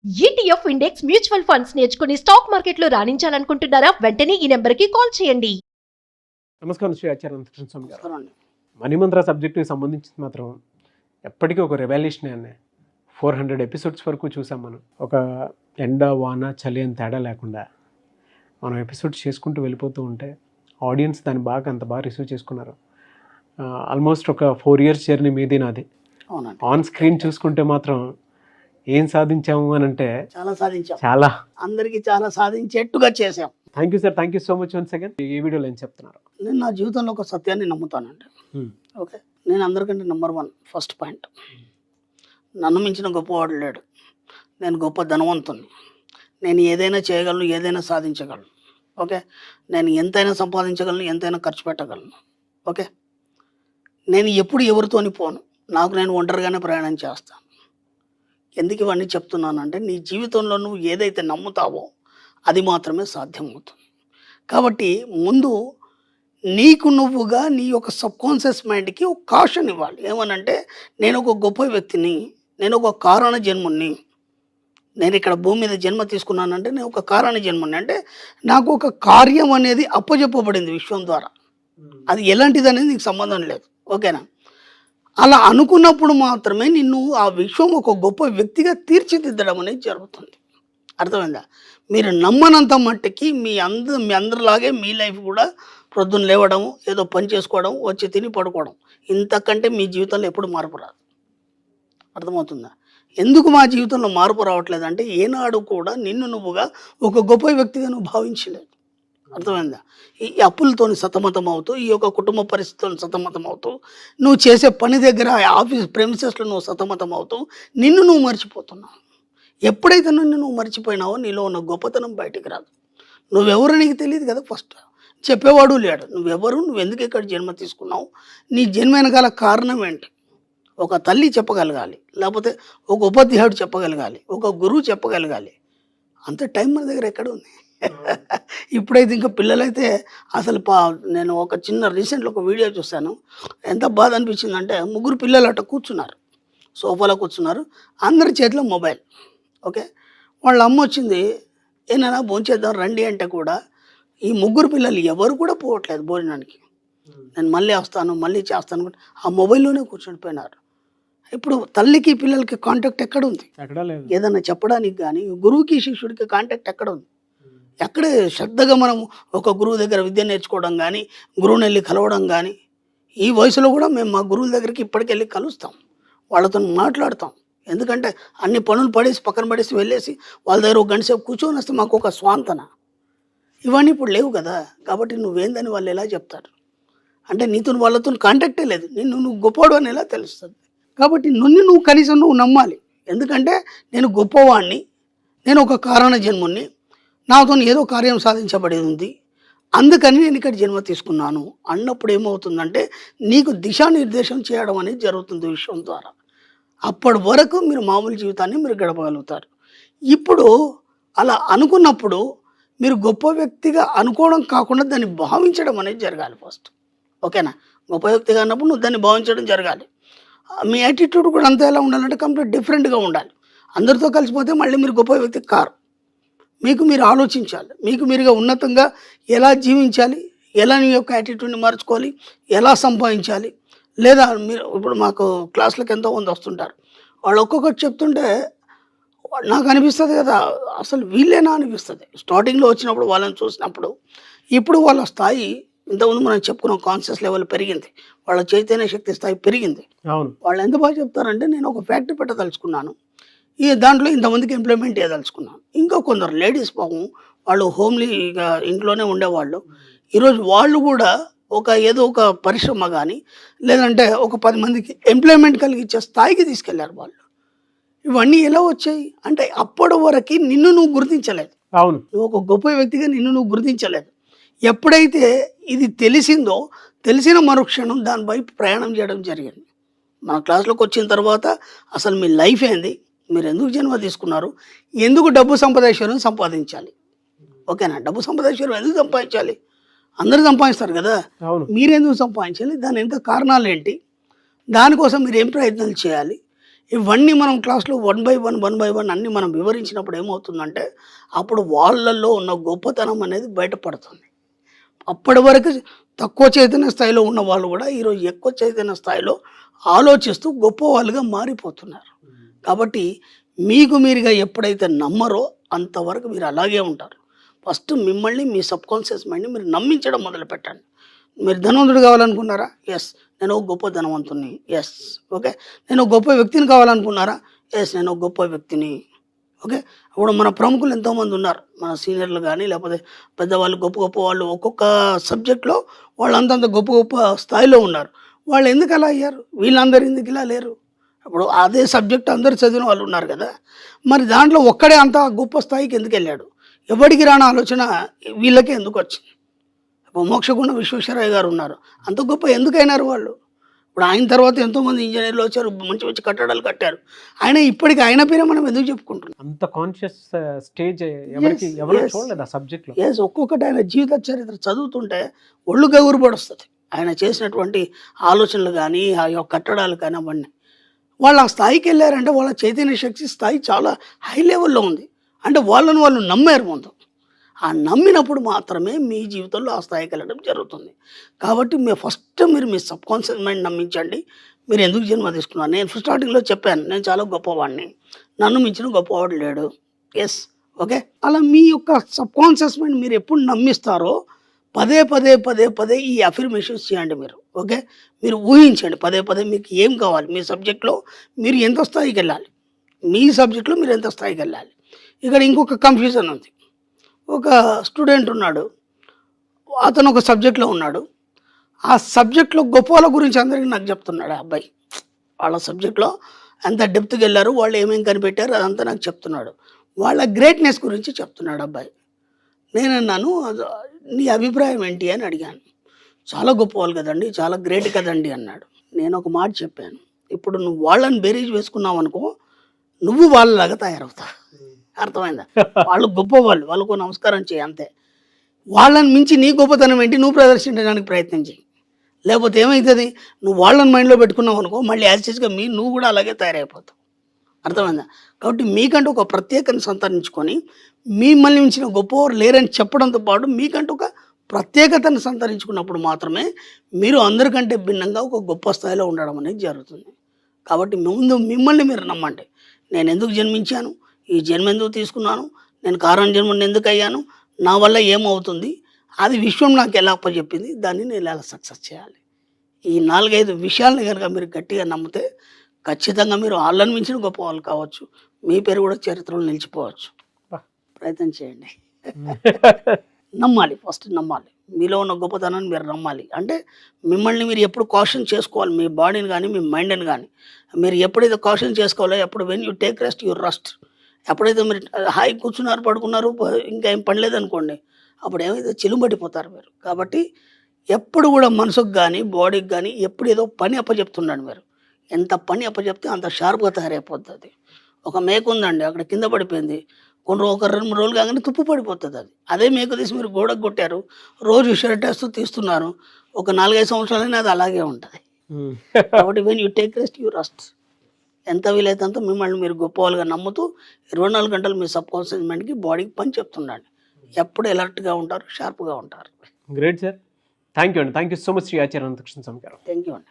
ETF index mutual funds నేర్చుకుని stock మార్కెట్లో రాణించాలనుకుంటున్నారా? వెంటనే ఈ నెంబర్కి కాల్ చేయండి. నమస్కారం శ్రీ ఆచార్య అనంతకృష్ణ స్వామి గారు. అవునండి. మణిమంత్ర సబ్జెక్టుకి సంబంధించి మాత్రం ఎప్పటికీ ఒక రెవల్యూషన్ అనే 400 ఎపిసోడ్స్ వరకు చూసాం మనం. ఒక ఎండ వాన చలి అని తేడా లేకుండా మనం ఎపిసోడ్స్ చేసుకుంటూ వెళ్ళిపోతూ ఉంటే ఆడియన్స్ దాన్ని అంత బాగా రిసీవ్ చేసుకున్నారు. ఆల్మోస్ట్ ఒక 4 years జర్నీ మీది నాది. అవునండి. ఆన్ స్క్రీన్ చూసుకుంటే మాత్రం ఏం సాధించాము అని అంటే చాలా సాధించాం. చాలా అందరికీ చాలా సాధించేట్టుగా చేసాం. Thank you sir, thank you so much once again. ఈ వీడియోలో ఏం చెప్తున్నారు? నేను నా జీవితంలో ఒక సత్యాన్ని నమ్ముతానండి. ఓకే, నేను అందరికంటే నెంబర్ 1 ఫస్ట్ పాయింట్. నన్ను మించిన గొప్పవాడు లేడు. నేను గొప్ప ధనవంతుని. నేను ఏదైనా చేయగలను, ఏదైనా సాధించగలను. ఓకే, నేను ఎంతైనా సంపాదించగలను, ఎంతైనా ఖర్చు పెట్టగలను. ఓకే, నేను ఎప్పుడు ఎవరితోని పోను. నాకు నేను ఒంటరిగానే ప్రయాణం చేస్తాను. ఎందుకు ఇవన్నీ చెప్తున్నానంటే, నీ జీవితంలో నువ్వు ఏదైతే నమ్ముతావో అది మాత్రమే సాధ్యమవుతుంది. కాబట్టి ముందు నీకు నువ్వుగా నీ యొక్క సబ్కాన్షియస్ మైండ్కి ఒక కాషన్ ఇవ్వాలి. ఏమనంటే, నేను ఒక గొప్ప వ్యక్తిని, నేను ఒక కారణ జన్ముని, నేను ఇక్కడ భూమి మీద జన్మ తీసుకున్నానంటే నేను ఒక కారణ జన్ముని. అంటే నాకు ఒక కార్యం అనేది అప్పచెప్పబడింది విశ్వం ద్వారా. అది ఎలాంటిది అనేది నీకు సంబంధం లేదు. ఓకేనా? అలా అనుకున్నప్పుడు మాత్రమే నిన్ను ఆ విశ్వం ఒక గొప్ప వ్యక్తిగా తీర్చిదిద్దడం అనేది జరుగుతుంది. అర్థమైందా? మీరు నమ్మనంత మట్టికి మీ అందరిలాగే మీ లైఫ్ కూడా ప్రొద్దున లేవడం, ఏదో పని చేసుకోవడం, వచ్చి తిని పడుకోవడం, ఇంతకంటే మీ జీవితంలో ఎప్పుడు మార్పు రాదు. అర్థమవుతుందా? ఎందుకు మా జీవితంలో మార్పు రావట్లేదంటే, ఏనాడు కూడా నిన్ను నువ్వుగా ఒక గొప్ప వ్యక్తిగా నువ్వు భావించలేదు. అర్థమైందా? ఈ అప్పులతోని సతమతం అవుతూ, ఈ యొక్క కుటుంబ పరిస్థితులను సతమతం అవుతూ, నువ్వు చేసే పని దగ్గర ఆఫీస్ ప్రెమిసెస్లో నువ్వు సతమతం అవుతూ నిన్ను నువ్వు మర్చిపోతున్నావు. ఎప్పుడైతే నువ్వు మర్చిపోయినావో నీలో ఉన్న గొప్పతనం బయటికి రాదు. నువ్వెవరు నీకు తెలియదు కదా. ఫస్ట్ చెప్పేవాడు లేడు. నువ్వెవరు, నువ్వు ఎందుకు ఇక్కడ జన్మ తీసుకున్నావు, నీ జన్మ వెనకాల కారణం ఏంటి, ఒక తల్లి చెప్పగలగాలి, లేకపోతే ఒక ఉపాధ్యాయుడు చెప్పగలగాలి, ఒక గురువు చెప్పగలగాలి. అంత టైం మన దగ్గర ఎక్కడ ఉంది? ఇప్పుడైతే ఇంకా పిల్లలైతే అసలు నేను ఒక చిన్న రీసెంట్లో ఒక వీడియో చూశాను. ఎంత బాధ అనిపించిందంటే, 3 పిల్లలు అట్ట కూర్చున్నారు, సోఫాలో కూర్చున్నారు, అందరి చేతిలో మొబైల్. ఓకే, వాళ్ళ అమ్మ వచ్చింది, ఏమైనా భోంచేద్దాం రండి అంటే కూడా ఈ 3 పిల్లలు ఎవరు కూడా పోవట్లేదు భోజనానికి. నేను మళ్ళీ వస్తాను, మళ్ళీ చేస్తాను, ఆ మొబైల్లోనే కూర్చుండిపోయినారు. ఇప్పుడు తల్లికి పిల్లలకి కాంటాక్ట్ ఎక్కడ ఉంది? ఏదన్నా చెప్పడానికి కానీ గురువుకి శిష్యుడికి కాంటాక్ట్ ఎక్కడ ఉంది? ఎక్కడే శ్రద్ధగా మనం ఒక గురువు దగ్గర విద్య నేర్చుకోవడం కానీ, గురువుని వెళ్ళి కలవడం కానీ, ఈ వయసులో కూడా మేము మా గురువుల దగ్గరికి ఇప్పటికెళ్ళి కలుస్తాం, వాళ్ళతో మాట్లాడతాం. ఎందుకంటే అన్ని పనులు పడేసి పక్కన పడేసి వెళ్ళేసి వాళ్ళ దగ్గర ఒక గంట సేపు కూర్చొని వస్తే మాకు ఒక స్వాంతన. ఇవన్నీ ఇప్పుడు లేవు కదా. కాబట్టి నువ్వేందని వాళ్ళు ఎలా చెప్తారు? అంటే నీతో వాళ్ళతో కాంటాక్టే లేదు. నువ్వు గొప్పవాడు అని ఎలా తెలుస్తుంది? కాబట్టి నువ్వు కనీసం నువ్వు నమ్మాలి. ఎందుకంటే నేను గొప్పవాడిని, నేను ఒక కారణ జన్ముని, నాతో ఏదో కార్యం సాధించబడి ఉంది, అందుకని నేను ఇక్కడ జన్మ తీసుకున్నాను అన్నప్పుడు ఏమవుతుందంటే, నీకు దిశానిర్దేశం చేయడం అనేది జరుగుతుంది విశ్వం ద్వారా. అప్పటి వరకు మీరు మామూలు జీవితాన్ని మీరు గడపగలుగుతారు. ఇప్పుడు అలా అనుకున్నప్పుడు మీరు గొప్ప వ్యక్తిగా అనుకోవడం కాకుండా దాన్ని భావించడం అనేది జరగాలి ఫస్ట్. ఓకేనా? గొప్ప వ్యక్తిగా అన్నప్పుడు నువ్వు దాన్ని భావించడం జరగాలి. మీ యాటిట్యూడ్ కూడా అంతా ఎలా ఉండాలంటే కంప్లీట్ డిఫరెంట్గా ఉండాలి. అందరితో కలిసిపోతే మళ్ళీ మీరు గొప్ప వ్యక్తి కారు. మీకు మీరు ఆలోచించాలి, మీకు మీరుగా ఉన్నతంగా ఎలా జీవించాలి, ఎలా నీ యొక్క యాటిట్యూడ్ని మార్చుకోవాలి, ఎలా సంపాదించాలి. లేదా మీరు ఇప్పుడు మాకు క్లాసులకు ఎంతోమంది వస్తుంటారు, వాళ్ళు ఒక్కొక్కటి చెప్తుంటే నాకు అనిపిస్తుంది కదా, అసలు వీళ్ళేనా అనిపిస్తుంది. స్టార్టింగ్లో వచ్చినప్పుడు వాళ్ళని చూసినప్పుడు, ఇప్పుడు వాళ్ళ స్థాయి ఇంతకుముందు మనం చెప్పుకున్న కాన్షియస్ లెవెల్ పెరిగింది, వాళ్ళ చైతన్య శక్తి స్థాయి పెరిగింది. వాళ్ళు ఎంత బాగా చెప్తారంటే, నేను ఒక ఫ్యాక్టరీ పెట్టదలుచుకున్నాను, ఈ దాంట్లో ఇంతమందికి ఎంప్లాయ్మెంట్ చేయదలుచుకున్నాను. ఇంకా కొందరు లేడీస్ పాపం వాళ్ళు హోమ్లీగా ఇంట్లోనే ఉండేవాళ్ళు, ఈరోజు వాళ్ళు కూడా ఏదో ఒక పరిశ్రమ కానీ లేదంటే ఒక 10 మందికి ఎంప్లాయ్మెంట్ కలిగించే స్థాయికి తీసుకెళ్లారు వాళ్ళు. ఇవన్నీ ఎలా వచ్చాయి అంటే, అప్పటి వరకు నిన్ను నువ్వు గుర్తించలేదు. అవును, నువ్వు ఒక గొప్ప వ్యక్తిగా నిన్ను నువ్వు గుర్తించలేదు. ఎప్పుడైతే ఇది తెలిసిందో, తెలిసిన మరుక్షణం దాని వైపు ప్రయాణం చేయడం జరిగింది. మన క్లాస్లోకి వచ్చిన తర్వాత అసలు మీ లైఫ్ ఏంది, మీరు ఎందుకు జన్మ తీసుకున్నారు, ఎందుకు డబ్బు సంపాదించాలని సంపాదించాలి. ఓకేనా? డబ్బు సంపాదించడం ఎందుకు సంపాదించాలి? అందరూ సంపాదిస్తారు కదా, మీరెందుకు సంపాదించాలి, దాని వెనుక కారణాలు ఏంటి, దానికోసం మీరు ఏం ప్రయత్నాలు చేయాలి, ఇవన్నీ మనం క్లాస్లో 1 by 1 అన్నీ మనం వివరించినప్పుడు ఏమవుతుందంటే అప్పుడు వాళ్ళల్లో ఉన్న గొప్పతనం అనేది బయటపడుతుంది. అప్పటి వరకు తక్కువ చైతన్య స్థాయిలో ఉన్న వాళ్ళు కూడా ఈరోజు ఎక్కువ చైతన్య స్థాయిలో ఆలోచిస్తూ గొప్ప వాళ్ళుగా మారిపోతున్నారు. కాబట్టి మీకు మీరుగా ఎప్పుడైతే నమ్మరో అంతవరకు మీరు అలాగే ఉంటారు. ఫస్ట్ మిమ్మల్ని మీ సబ్కాన్షియస్ మైండ్ని మీరు నమ్మించడం మొదలు పెట్టండి. మీరు ధనవంతుడు కావాలనుకున్నారా? ఎస్, నేను ఒక గొప్ప ధనవంతుని. Yes, okay. నేను ఒక గొప్ప వ్యక్తిని కావాలనుకున్నారా? ఎస్, నేను ఒక గొప్ప వ్యక్తిని. ఓకే. ఇప్పుడు మన ప్రముఖులు ఎంతోమంది ఉన్నారు, మన సీనియర్లు కానీ లేకపోతే పెద్దవాళ్ళు, గొప్ప గొప్ప వాళ్ళు ఒక్కొక్క సబ్జెక్ట్లో వాళ్ళు అంతంత గొప్ప గొప్ప స్థాయిలో ఉన్నారు. వాళ్ళు ఎందుకు అలా అయ్యారు? వీళ్ళందరూ ఎందుకు ఇలా లేరు? ఇప్పుడు అదే సబ్జెక్ట్ అందరూ చదివిన వాళ్ళు ఉన్నారు కదా, మరి దాంట్లో ఒక్కడే అంత గొప్ప స్థాయికి ఎందుకు వెళ్ళాడు? ఎవరికి రాని ఆలోచన వీళ్ళకే ఎందుకు వచ్చింది? ఇప్పుడు మోక్షగుండ విశ్వేశ్వరయ్య గారు ఉన్నారు, అంత గొప్ప ఎందుకైనారు వాళ్ళు? ఇప్పుడు ఆయన తర్వాత ఎంతోమంది ఇంజనీర్లు వచ్చారు, మంచి మంచి కట్టడాలు కట్టారు. ఆయన ఇప్పటికి ఆయన పేరే మనం ఎందుకు చెప్పుకుంటున్నాం? అంత కాన్షియస్ స్టేజ్ ఎవరు చూడలేదు ఆ సబ్జెక్ట్లో. ఎస్, ఒక్కొక్కటి ఆయన జీవిత చరిత్ర చదువుతుంటే ఒళ్ళు గగురుపడొస్తుంది. ఆయన చేసినటువంటి ఆలోచనలు కానీ ఆ యొక్క కట్టడాలు కానీ అవన్నీ వాళ్ళు ఆ స్థాయికి వెళ్ళారంటే వాళ్ళ చైతన్య శక్తి స్థాయి చాలా హై లెవెల్లో ఉంది. అంటే వాళ్ళని వాళ్ళు నమ్మారు ముందు. ఆ నమ్మినప్పుడు మాత్రమే మీ జీవితంలో ఆ స్థాయికి వెళ్ళడం జరుగుతుంది. కాబట్టి మీరు మీ సబ్కాన్షియస్ మైండ్ నమ్మించండి. మీరు ఎందుకు జన్మ తీసుకున్నారు? నేను స్టార్టింగ్లో చెప్పాను, నేను చాలా గొప్పవాడిని, నన్ను మించిన గొప్పవాడు లేడు. Yes, okay. అలా మీ యొక్క సబ్కాన్షియస్ మైండ్ మీరు ఎప్పుడు నమ్మిస్తారో పదే ఈ అఫర్మేషన్స్ చేయండి మీరు. ఓకే. మీరు ఊహించండి పదే మీకు ఏం కావాలి, మీ సబ్జెక్ట్లో మీరు ఎంత స్థాయికి వెళ్ళాలి, మీ సబ్జెక్ట్లో మీరు ఎంత స్థాయికి వెళ్ళాలి. ఇక్కడ ఇంకొక కన్ఫ్యూజన్ ఉంది. ఒక స్టూడెంట్ ఉన్నాడు, అతను ఒక సబ్జెక్ట్లో ఉన్నాడు. ఆ సబ్జెక్ట్లో గొప్ప వాళ్ళ గురించి అందరికీ నాకు చెప్తున్నాడు ఆ అబ్బాయి. వాళ్ళ సబ్జెక్ట్లో ఎంత డెప్త్కి వెళ్ళారు, వాళ్ళు ఏమేమి కనిపెట్టారు అదంతా నాకు చెప్తున్నాడు. వాళ్ళ గ్రేట్నెస్ గురించి చెప్తున్నాడు అబ్బాయి. నేనన్నాను, నీ అభిప్రాయం ఏంటి అని అడిగాను. చాలా గొప్ప వాళ్ళు కదండి, చాలా గ్రేట్ కదండి అన్నాడు. నేను ఒక మాట చెప్పాను, ఇప్పుడు నువ్వు వాళ్ళని బేరీజ్ వేసుకున్నావు అనుకో, నువ్వు వాళ్ళలాగా తయారవుతావు. అర్థమైందా? వాళ్ళు గొప్పవాళ్ళు, వాళ్ళకు నమస్కారం చేయి అంతే. వాళ్ళని మించి నీ గొప్పతనం ఏంటి నువ్వు ప్రదర్శించడానికి ప్రయత్నం చేయి. లేకపోతే ఏమవుతుంది, నువ్వు వాళ్ళని మైండ్లో పెట్టుకున్నావు అనుకో, మళ్ళీ యాజిటీస్గా నువ్వు కూడా అలాగే తయారైపోతావు. అర్థమైందా? కాబట్టి మీకంటూ ఒక ప్రత్యేకతను సంతరించుకొని మిమ్మల్ని మించిన గొప్పవారు లేరని చెప్పడంతో పాటు మీకంటూ ఒక ప్రత్యేకతను సంతరించుకున్నప్పుడు మాత్రమే మీరు అందరికంటే భిన్నంగా ఒక గొప్ప స్థాయిలో ఉండడం అనేది జరుగుతుంది. కాబట్టి ముందు మిమ్మల్ని మీరు నమ్మండి. నేను ఎందుకు జన్మించాను, ఈ జన్మ ఎందుకు తీసుకున్నాను, నేను కారణ జన్మని ఎందుకు అయ్యాను, నా వల్ల ఏమవుతుంది, అది విశ్వం నాకు ఎలా అప్పచెప్పింది, దాన్ని నేను ఎలా సక్సెస్ చేయాలి. ఈ 4-5 విషయాలను కనుక మీరు గట్టిగా నమ్మితే ఖచ్చితంగా మీరు వాళ్ళని మించిన గొప్ప వాళ్ళు కావచ్చు, మీ పేరు కూడా చరిత్రలో నిలిచిపోవచ్చు. ప్రయత్నం చేయండి. నమ్మాలి, ఫస్ట్ నమ్మాలి. మీలో ఉన్న గొప్పతనాన్ని మీరు నమ్మాలి. అంటే మిమ్మల్ని మీరు ఎప్పుడు కాషన్ చేసుకోవాలి, మీ బాడీని కానీ మీ మైండ్ని కానీ. మీరు ఎప్పుడైతే కాషన్ చేసుకోవాలో, ఎప్పుడు when you take rest you rust. ఎప్పుడైతే మీరు హాయి కూర్చున్నారు, పడుకున్నారు, ఇంకా ఏం పని లేదనుకోండి, అప్పుడు ఏమైతే చిలుంబడిపోతారు మీరు. కాబట్టి ఎప్పుడు కూడా మనసుకు కానీ బాడీకి కానీ ఎప్పుడు ఏదో పని అప్పచెప్తున్నాడు మీరు. ఎంత పని అప్పచెప్తే అంత షార్ప్గా తయారైపోతుంది. ఒక మేక ఉందండి, అక్కడ కింద పడిపోయింది, ఒక 2-3 రోజులు కాగానే తుప్పు పడిపోతుంది. అదే మేక తీసి మీరు గోడకు కొట్టారు, రోజు షర్ట్ వేస్తూ తీస్తున్నారు, ఒక 4-5 సంవత్సరాలైనా అది అలాగే ఉంటుంది. కాబట్టి when you take rest you rust. ఎంత వీలైతే అంత మిమ్మల్ని మీరు గొప్ప వాళ్ళుగా నమ్ముతూ 24 గంటలు మీ సబ్కాన్షియస్ మైండ్కి బాడీకి పని చెప్తున్నాడు. ఎప్పుడు అలర్ట్గా ఉంటారు, షార్ప్గా ఉంటారు. గ్రేట్ సార్, థ్యాంక్ యూ అండి. Thank you so much Shri Acharya Anantakrishna Swami గారు. థ్యాంక్ యూ అండి.